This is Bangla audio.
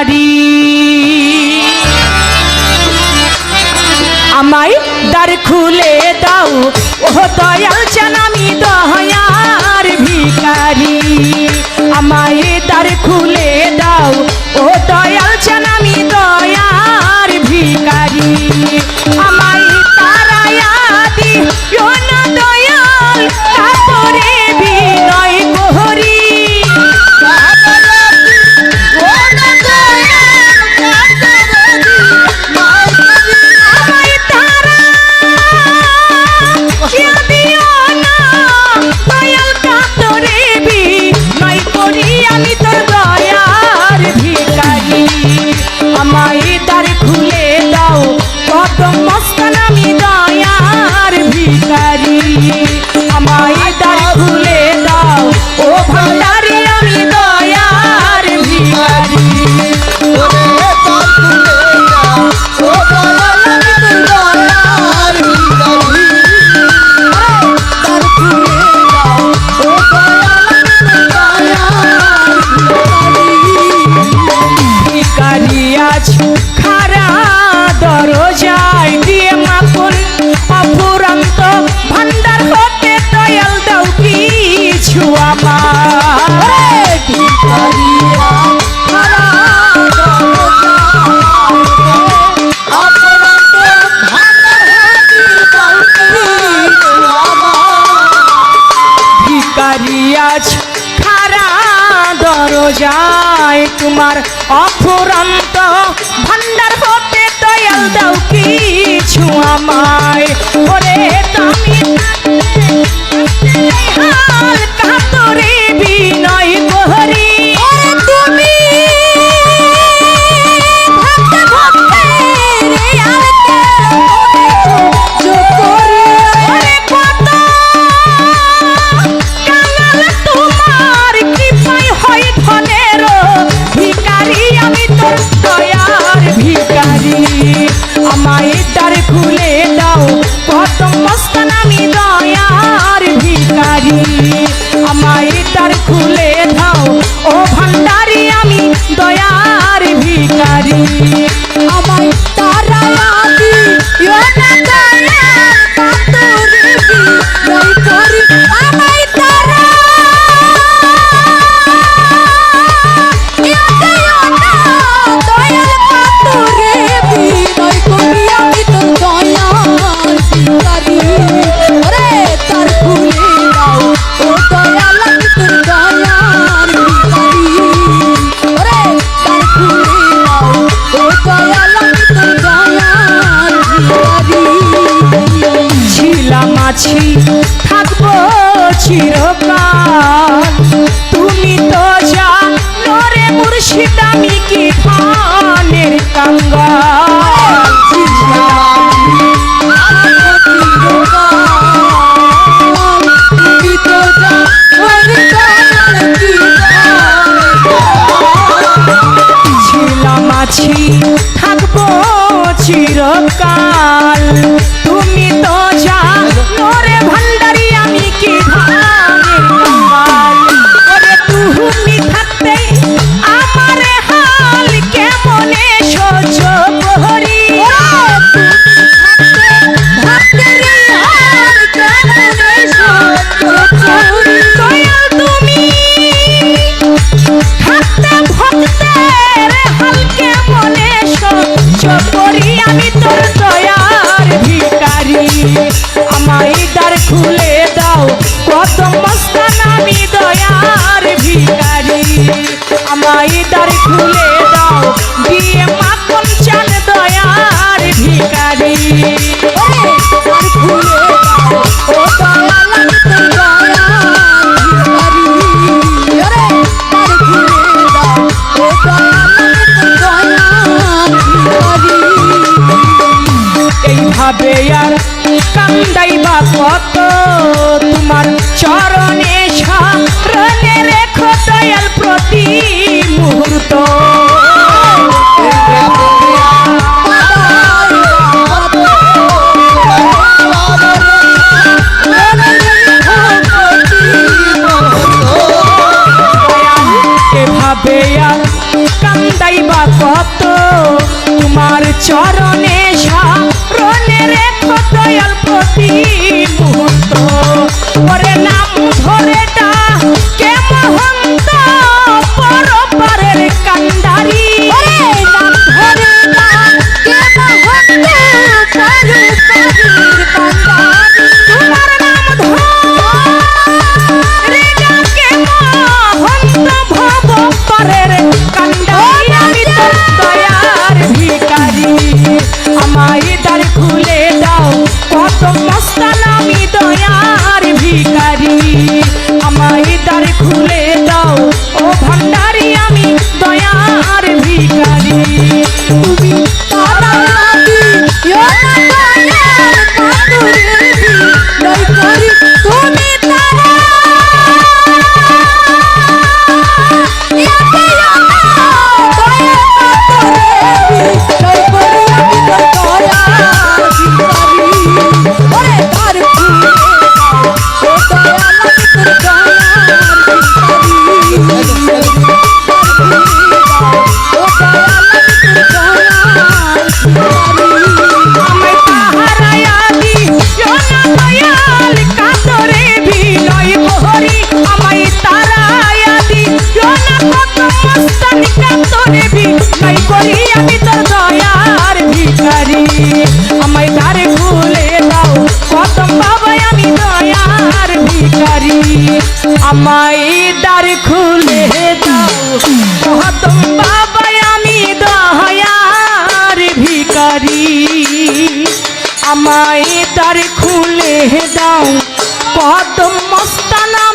ভিখারি আমায় দ্বার খুলে দাও ও দয়াল চান আমি দয়ার ভিখারি আমায় দ্বার খুলে দাও ও দয়াল চান আমি দয়ার ভিখারি আমায় তারায়া দিও না দয়াল কাতরে বিনয় করি আমি তোর দয়ার ভিখারি আমায় দ্বার খুলে দাও কদম মস্তান আমি দয়ার ভিখারি আমায় দ্বার খুলে দাও ও ভান্ডারি আমি দয়ার ভিখারি খারা দরজায় দিয়ে মাখন অফুরন্ত ভান্ডার হতে দয়াল দাও কিছু আমার ভিখারি আজ খারা দরজায় তোমার অফুরন্ত ভান্ডার হতে দয়াল দাও কিছু আমায় ওরে তুমি হাল কাতরে বিনয় করি তুমি আমায় দ্বার খুলে দাও কদম মস্তান আমি দয়ার ভিখারি আমায় দ্বার খুলে দাও ও ভান্ডারি আমি দয়ার ভিখারি আমায় তারায়া দিও না দয়াল কাতরে বিনয় করি আমায় তারা আছি থাকবো চিরকাল তুমি তো জানো রে মুর্শিদ আমি কি খানের কাঙ্গাল ছিলাম আছি থাকবো চিরকাল তুমি তো জানো রে ভান্ডারি আমি কি ধানের কাঙ্গাল ওরে তুমি থাকতে আমার হাল কেমনে সহ্য করি তুমি থাকতে ভক্তের হাল কেমনে সহ্য করি আমি তোর দয়ার ভিখারি আমায় দ্বার খুলে দাও কদম মস্তান আমি দয়ার ভিখারি আমায় দ্বার খুলে দাও দিয়ে মাখন চান দয়ার ভিখারি দ্বার খুলে দাও ও দয়াল আমি তোর দয়ার ভিখারি দ্বার খুলে দাও ও দয়াল আমি তোর দয়ার ভিখারি এইভাবে আর কান্দাইবা কত তোমার চরণে শরণে রেখো দয়াল প্রতি মুহূর্ত এভাবে আর কান্দাইবা চরণে শরণে রেখো দয়াল প্রতি মুহূর্ত ওরে নাম ধরে ডাকে মহন্ত পরপারের কান্ডারি নাম ধরে ডাকে মহন্ত পরপারের কান্ডারি তোমার নাম ধরে ডাকে মহন্ত ভব পারের কান্ডারি আমি তোর দয়ার ভিখারি আমায় দ্বার খুলে দাও কত মস্তান আমি দয়ার ভিখারি আমায় দ্বার খুলে দাও ও ভান্ডারি আমি দয়ার ভিখারি তুমি তারা তুমি তারা আমি তোর দয়ার ভিখারি আমায় দ্বার খুলে দাও কত বাবা আমি দয়ার ভিখারি আমায় দ্বার খুলে দাও কত বাবা আমি দয়ার ভিখারি আমায় দ্বার খুলে দাও কত মস্তানা